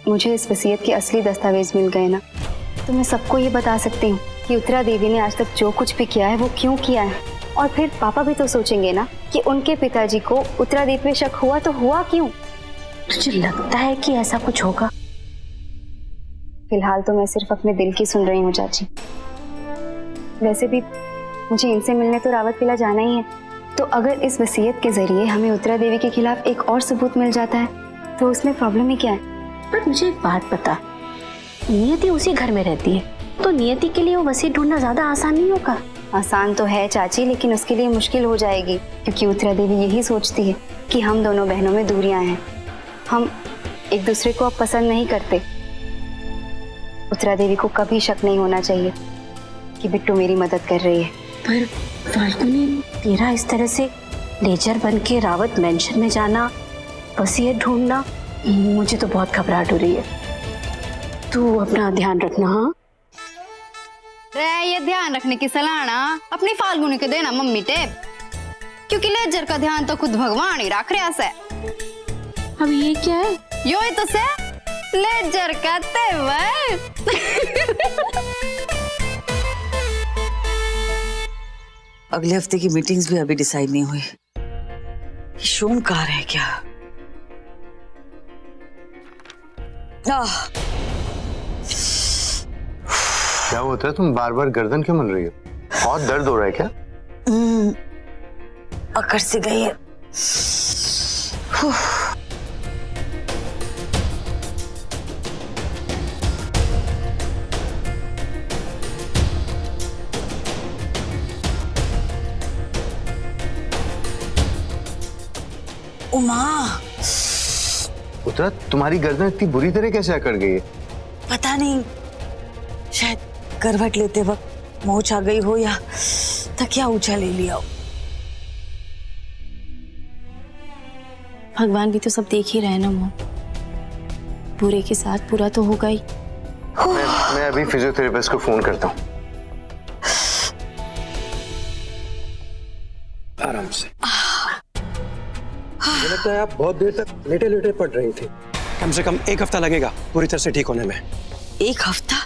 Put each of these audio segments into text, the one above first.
मुझे इस वसीयत के असली दस्तावेज मिल गए ना, तो मैं सबको ये बता सकती हूँ कि उत्तरा देवी ने आज तक जो कुछ भी किया है वो क्यों किया है। और फिर पापा भी तो सोचेंगे ना कि उनके पिताजी को उत्तरा देवी पे शक हुआ तो हुआ क्यों। मुझे लगता है कि ऐसा कुछ होगा। फिलहाल तो मैं सिर्फ अपने दिल की सुन रही हूँ चाची। वैसे भी मुझे इनसे मिलने तो रावत किला जाना ही है, तो अगर इस वसीयत के जरिए हमें उत्तरा देवी के खिलाफ एक और सबूत मिल जाता है तो उसमें प्रॉब्लम ही क्या है। पर मुझे एक बात बता, नियति उसी घर में रहती है, तो नियति के लिए वो वसीयत ढूंढना ज्यादा आसान नहीं होगा? आसान तो है चाची, लेकिन उसके लिए मुश्किल हो जाएगी, क्योंकि उत्तरा देवी यही सोचती है कि हम दोनों बहनों में दूरियां हैं, हम एक दूसरे को अब पसंद नहीं करते। उत्तरा देवी को कभी शक नहीं होना चाहिए कि बिट्टू मेरी मदद कर रही है। पर फाल्गुनी, तेरा इस तरह से लेजर बन के रावत मेंशन में जाना, वसीयत ढूंढना, मुझे तो बहुत घबराहट हो रही है। तू अपना ध्यान रखना। हाँ रे, ये ध्यान रखने की सलाह ना अपनी फाल्गुनी को देना मम्मी टेप, क्योंकि लेजर का ध्यान तो खुद भगवान ही रख रहा है। अब ये क्या है? यो ही तो से लेजर का तेवर। अगले हफ्ते की मीटिंग्स भी अभी डिसाइड नहीं हुई। शोम कहाँ रह गया? क्या होता है, तुम बार बार गर्दन क्यों मल रही हो? बहुत दर्द हो रहा है क्या? अकड़ से गई है। उमा, उत्तरा, तुम्हारी गर्दन इतनी बुरी तरह कैसे अकड़ गई है? पता नहीं, शायद करवट लेते वक्त मोच आ गई हो या तकिया ऊंचा ले लिया हो। भगवान भी तो सब देख ही रहे ना मोम, बुरे के साथ पूरा तो होगा ही। मैं अभी फिजियोथेरेपिस्ट को फोन करता हूँ। आराम से। मुझे लगता है आप बहुत देर तक लेटे लेटे पढ़ रही थी। कम से कम 1 हफ्ता लगेगा पूरी तरह से ठीक होने में। 1 हफ्ता?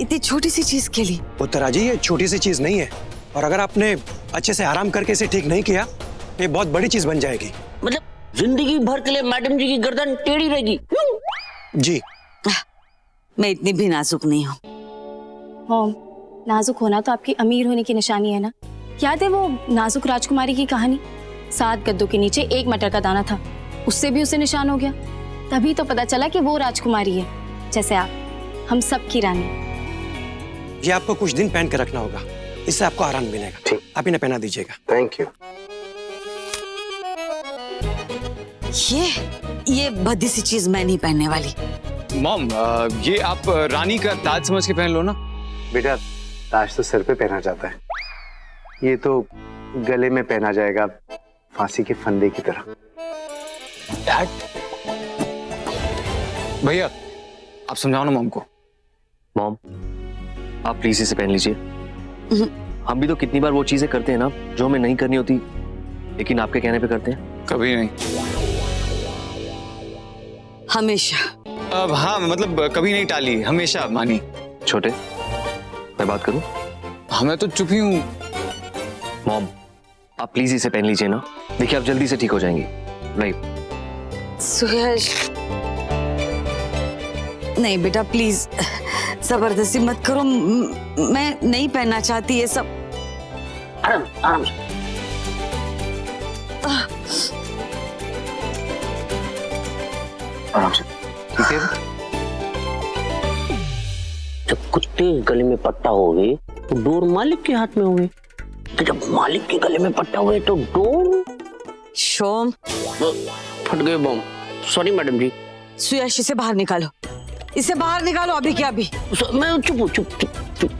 इतनी छोटी सी चीज के लिए? उत्तरा जी, ये छोटी सी चीज नहीं है, और अगर आपने अच्छे से आराम करके इसे ठीक नहीं किया तो ये बहुत बड़ी चीज बन जाएगी। मतलब जिंदगी भर के लिए मैडम जी की गर्दन टेढ़ी रहेगी? जी। मैं इतनी भी नाजुक नहीं हूँ। मोम, नाजुक होना तो आपकी अमीर होने की निशानी है ना। याद है वो नाजुक राजकुमारी की कहानी? 7 गद्दों के नीचे 1 मटर का दाना था, उससे भी उसे निशान हो गया। तभी तो पता चला कि वो राजकुमारी है, जैसे आप, हम सब की रानी। ये आपको कुछ दिन पहन के रखना होगा, इससे आपको आराम मिलेगा। ठीक, आप इन्हें पहना दीजिएगा। Thank you. ये भद्दी सी चीज मैं नहीं पहनने वाली। मॉम, ये आप रानी का ताज समझ के पहन लो ना। बेटा, ताज तो सर पे पहना जाता है, ये तो गले में पहना जाएगा फांसी के फंदे की तरह। डैड, भैया आप समझाओ ना मॉम को। मॉम, आप प्लीज इसे पहन लीजिए। हम भी तो कितनी बार वो चीजें करते हैं ना जो हमें नहीं करनी होती, लेकिन आपके कहने पे करते हैं। कभी नहीं। हमेशा। अब हाँ, मतलब कभी नहीं टाली, हमेशा मानी। छोटे, मैं बात करूं? मैं तो चुप ही हूँ। मॉम, आप प्लीज इसे पहन लीजिए ना, देखिए आप जल्दी से ठीक हो जाएंगी। नहीं सुयश, नहीं बेटा प्लीज, जबरदस्ती मत करो। मैं नहीं पहनना चाहती ये सब। आराम आराम से। आराम से, ठीक है? जब कुत्ते गले में पट्टा होगी तो डोर मालिक के हाथ में होगी, तो जब मालिक के गले में पट्टा हुए तो डोर। शोम, फट गए बम। सॉरी मैडम जी। सुयश, इसे बाहर निकालो, इसे बाहर निकालो अभी के अभी। मैं चुप हूँ, चुप चुप चुप।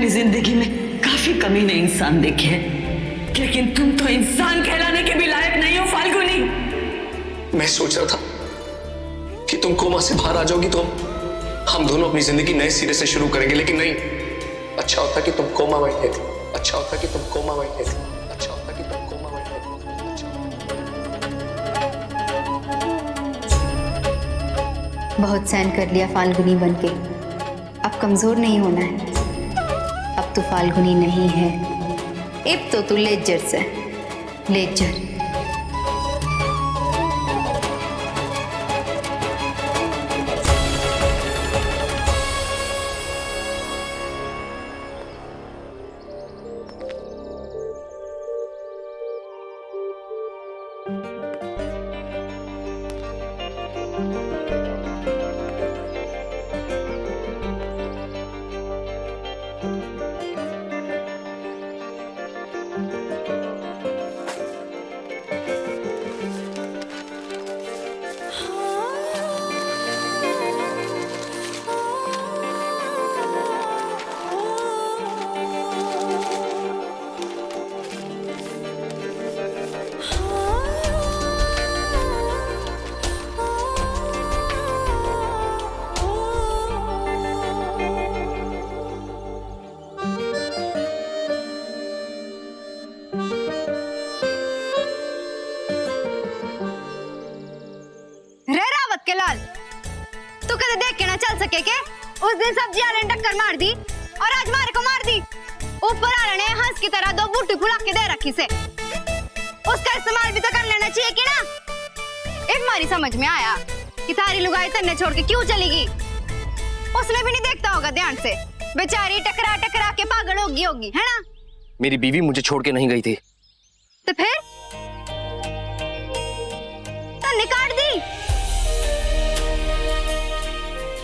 अपनी जिंदगी में काफी कमीने इंसान देखे हैं, लेकिन तुम तो इंसान कहलाने के भी लायक नहीं हो फाल्गुनी। मैं सोच रहा था कि तुम कोमा से बाहर आ जाओगी तो हम दोनों अपनी जिंदगी नए सिरे से शुरू करेंगे, लेकिन नहीं। अच्छा होता कि तुम कोमा में नहीं थी, अच्छा होता कि तुम कोमा में नहीं थी, अच्छा होता कि तुम कोमा में नहीं थी, अच्छा होता। बहुत सहन कर लिया फाल्गुनी बनके, अब कमजोर नहीं होना है। अब तू फाल्गुनी नहीं है, अब तो तू लेजर से लेजर। के लाल, तू कदे देख के ना चल सके के? उस दिन सब्जी वाले ने टक्कर मार दी और आज मारे को मार दी। ऊपर वाले ने हंस की तरह दो बूटी फुला के दे रखी से, उसका इस्तेमाल भी तो कर लेना चाहिए कि ना? एक मारी समझ में आया कि थारी लुगाई तन्ने छोड़ के क्यों चली गई। उसने भी नहीं देखता होगा ध्यान से, बेचारी टकरा टकरा के पागल होगी, है ना? मेरी बीवी मुझे छोड़ के नहीं गई थी। तो फिर तन्ने काट दी,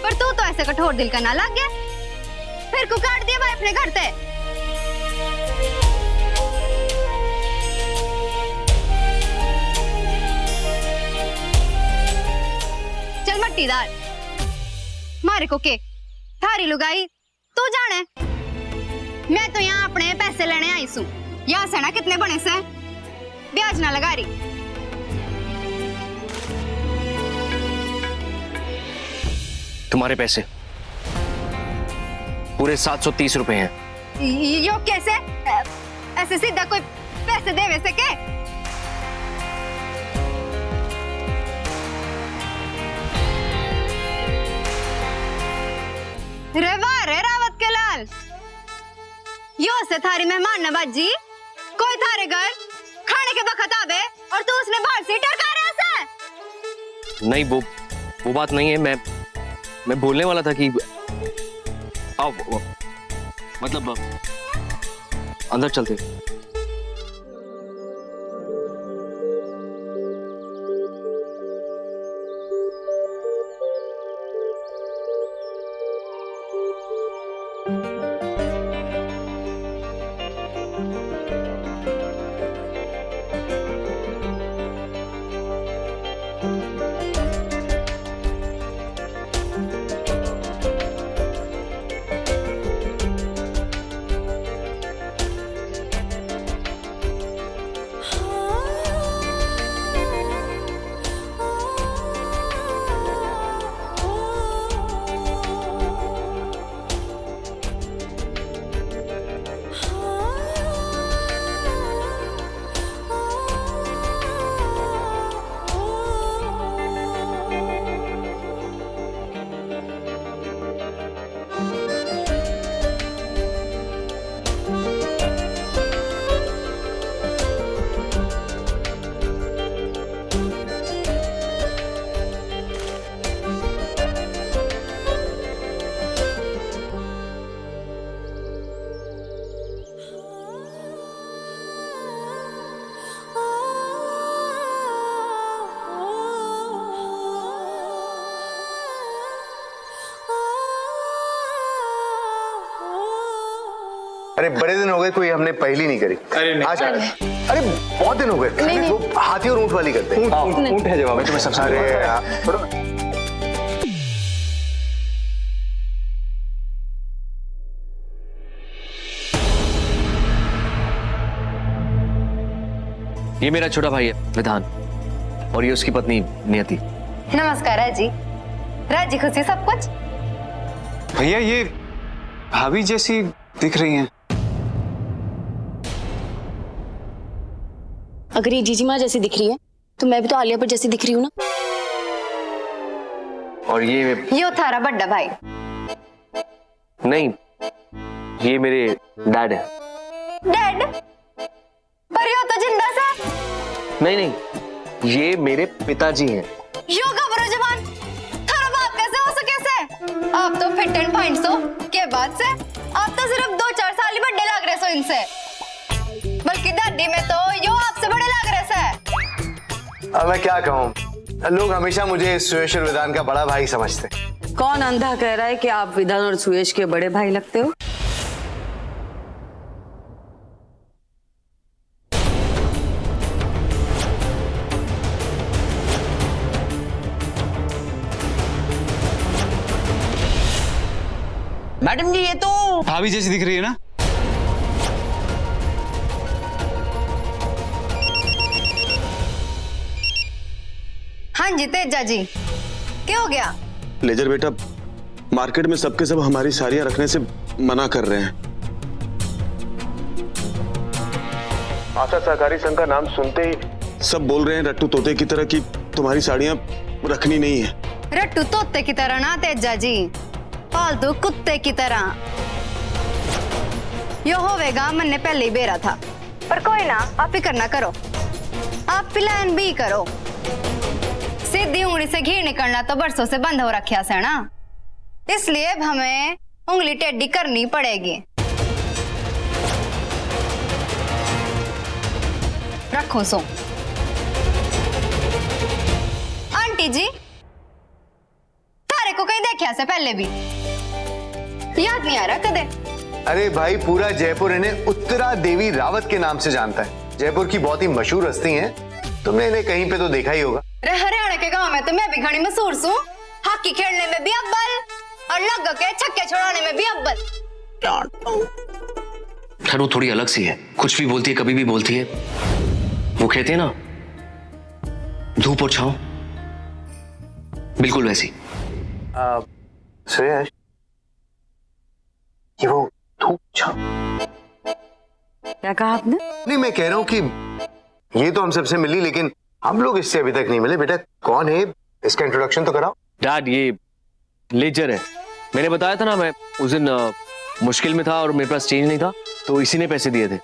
पर तू तो ऐसे कठोर दिल का ना लग गया, फिर को काट दिया भाई अपने घर से। चल मट्टीदार, मारे को के थारी लुगाई तू जाने, मैं तो यहाँ अपने पैसे लेने आई सू। यहाँ से ना कितने बने से, ब्याज ना लगा रही। तुम्हारे पैसे पूरे 730 रुपए हैं। यो कैसे? ऐसे सीधा कोई पैसे दे वैसे के? रे वाह रे रावत के लाल, यो से थारी मेहमान नवाजी, कोई थारे घर खाने के वक्त आवे और तू उसने बाहर से टरका रहा है। नहीं, वो बात नहीं है। मैं बोलने वाला था कि आओ, मतलब अंदर चलते। अरे बड़े दिन हो गए, कोई हमने पहली नहीं करी। अरे नहीं, आज अरे बहुत दिन हो गए। वो हाथी और ऊंट वाली करते हैं। ऊंट है जवाब। तुम्हें सबसे अरे ये मेरा छोटा भाई है विधान, और ये उसकी पत्नी नियति। नमस्कार राजी। राजी खुशी सब कुछ। भैया ये भाभी जैसी दिख रही हैं। अगर ये जीजी माँ जैसी दिख रही है तो मैं भी तो आलिया भट्ट जैसी दिख रही हूँ ना। और ये थारा बड्डा भाई। नहीं, ये मेरे डैड है। डैड? पर यो तो जिंदा सा। नहीं नहीं, ये मेरे पिताजी हैं। यो घबरो जवान, थारा बाप कैसे हो सके से? आप तो फिट एंड फाइन सो के बाद से आप तो सिर्फ 2-4 साल ही बड़े लग रहे सो इनसे, बल्कि दादी में तो यो आपसे बड़े लग रहे से। अब मैं क्या कहूँ, लोग हमेशा मुझे सुयश और विधान का बड़ा भाई समझते। कौन अंधा कह रहा है कि आप विधान और सुयश के बड़े भाई लगते हो? मैडम जी ये तो भाभी जैसी दिख रही है ना। हाँ जी तेजा जी, क्या हो गया? लेजर बेटा, मार्केट में सबके सब हमारी साड़ियां रखने से मना कर रहे हैं। आशा सहकारी संघ का नाम सुनते ही सब बोल रहे हैं रट्टू तोते की तरह कि तुम्हारी साड़ियां रखनी नहीं है। रट्टू तोते की तरह ना तेजा जी, पालतू कुत्ते की तरह। यो होवेगा मन ने पहले ही बेरा था, पर कोई ना, आप फिक्र ना करो, आप प्लान भी करो। सीधी उंगली से घी निकलना तो बरसों से बंद हो रखा है ना, इसलिए अब हमें उंगली टेढ़ी करनी पड़ेगी। रखो सो। आंटी जी, तारे को कहीं देखा से पहले भी याद नहीं आ रहा कदे? अरे भाई, पूरा जयपुर इन्हें उत्तरा देवी रावत के नाम से जानता है। जयपुर की बहुत ही मशहूर हस्ती हैं। तुमने इन्हें कहीं पे तो देखा ही होगा। हरियाणा के गांव में तो मैं भी घनी मशहूर हूँ, हॉकी खेलने में भी अव्वल और लग के छक्के छोड़ाने में भी अव्वल। खैर वो थोड़ी अलग सी है, कुछ भी बोलती है, कभी भी बोलती है। वो कहते हैं ना, धूप और छांव, बिल्कुल वैसी। सुयश, ये वो धूप छांव? क्या कहा आपने? नहीं, मैं कह रहा हूँ कि ये तो हम सबसे मिली, लेकिन हम लोग इससे अभी तक नहीं मिले। बेटा कौन है, इसका इंट्रोडक्शन तो कराओ। डैड, ये लेजर है। मैंने बताया था ना, मैं उस दिन मुश्किल में था और मेरे पास चेंज नहीं था, तो इसी ने पैसे दिए थे।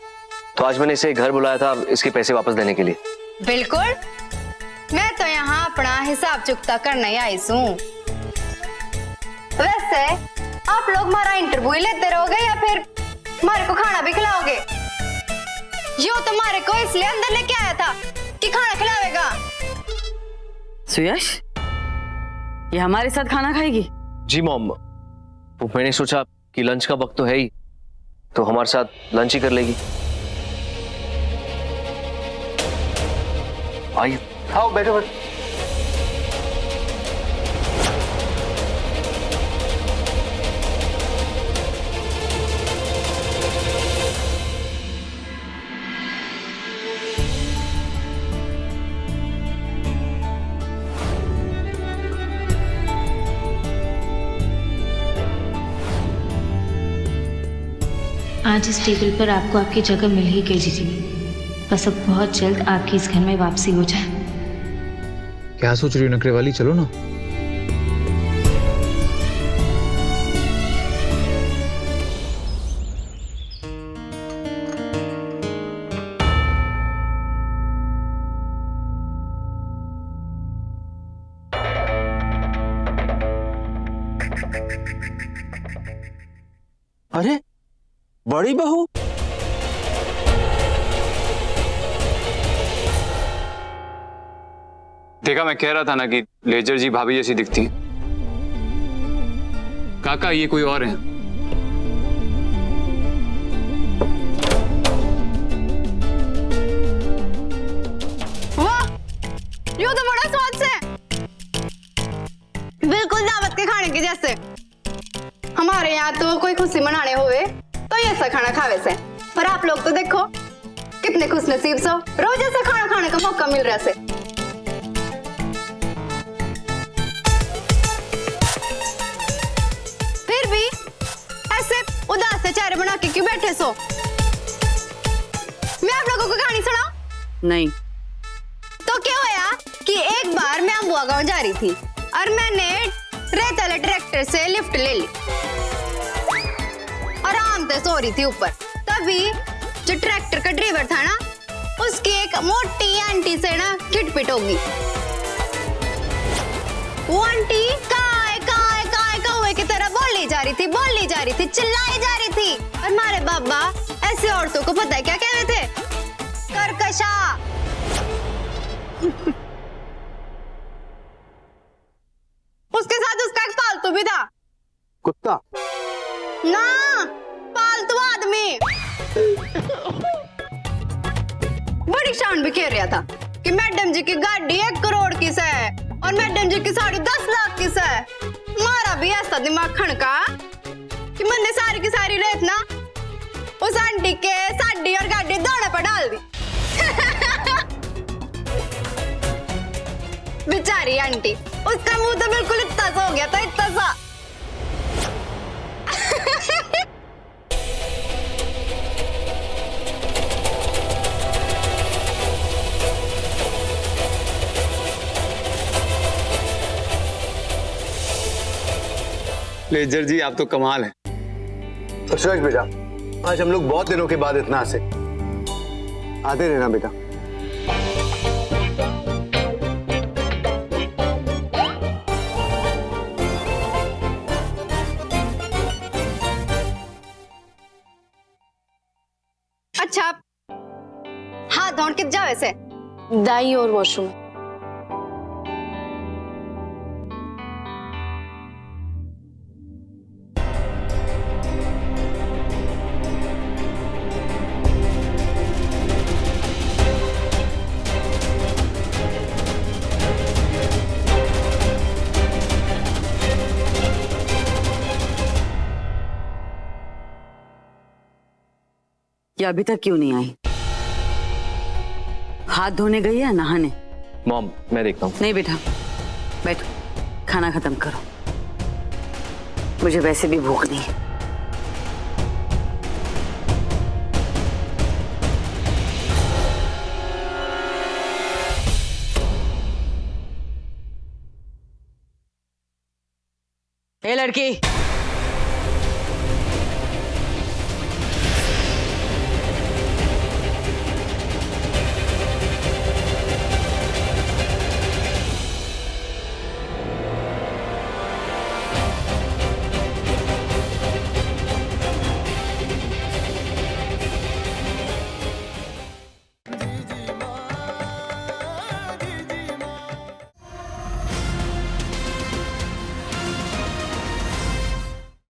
तो आज मैंने इसे घर बुलाया था इसके पैसे वापस देने के लिए। बिल्कुल, मैं तो यहाँ अपना हिसाब चुकता करने ही आई हूँ। वैसे आप लोग हमारा इंटरव्यू ही लेते रहोगे या फिर हमारे को खाना भी खिलाओगे? यो तो हमारे को इसलिए अंदर लेके आया था कि खाना खिलावेगा। सुयश, ये हमारे साथ खाना खाएगी? जी मॉम, वो मैंने सोचा कि लंच का वक्त तो है ही, तो हमारे साथ लंच ही कर लेगी। आइए। आओ बैठो बैठो। आज इस टेबल पर आपको आपकी जगह मिल ही गई जीजी, बस अब बहुत जल्द आपकी इस घर में वापसी हो जाए। क्या सोच रही हो नखरे वाली, चलो ना। अरे बड़ी बहू, देखा, मैं कह रहा था ना कि लेजर जी भाभी जैसी दिखती। काका ये कोई और है? वाह, यो तो बड़ा स्वाद से, बिल्कुल दावत के खाने के जैसे। हमारे यहाँ तो कोई खुशी मनाने हुए तो ये ऐसा खाना खावे से, पर आप लोग तो देखो, कितने खुश नसीब सो, रोज ऐसा खाना खाने का मौका मिल रहा है। फिर भी ऐसे उदास से चेहरे बना के क्यों बैठे सो? मैं आप लोगों को कहानी सुनाऊं? नहीं। तो क्या होया कि एक बार मैं अम्बुआ गांव जा रही थी और मैंने रेत वाले ट्रैक्टर से लिफ्ट ले ली। आराम से सो रही थी ऊपर, तभी जो ट्रैक्टर का ड्राइवर था ना, उसकी एक मोटी आंटी से ना खिटपिट होगी। वो आंटी काय काय काय कौवे की तरह बोली जा रही थी, चिल्लाई जा रही थी। और हमारे बाबा ऐसे औरतों को पता है क्या कह रहे थे? कर्कशा। उसके साथ उसका एक पालतू भी था। कुत्ता? ना, पालतू आदमी। बड़ी शान भी खेल रहा था कि मैडम जी की गाड़ी 1 करोड़ की से और मैडम जी की साड़ी 10 लाख की से। मारा भी ऐसा दिमाग खणका कि मैंने सारी की सारी रेत ना उस आंटी के साड़ी और गाड़ी दोनों पर डाल दी। बेचारी आंटी, उसका मुंह तो बिल्कुल इतना सा हो गया था, इतना सा। लेजर जी आप तो कमाल है। तो सूरज बेटा, आज हम लोग बहुत दिनों के बाद इतना हंसे। आते रहना बेटा। अच्छा, हाथ धोड़ कित जाओ ऐसे? दाई और वॉशरूम। ये अभी तक क्यों नहीं आई? हाथ धोने गई है नहाने? मॉम मैं देखता हूँ। नहीं बेटा, बैठो, खाना खत्म करो, मुझे वैसे भी भूख नहीं है। ए लड़की,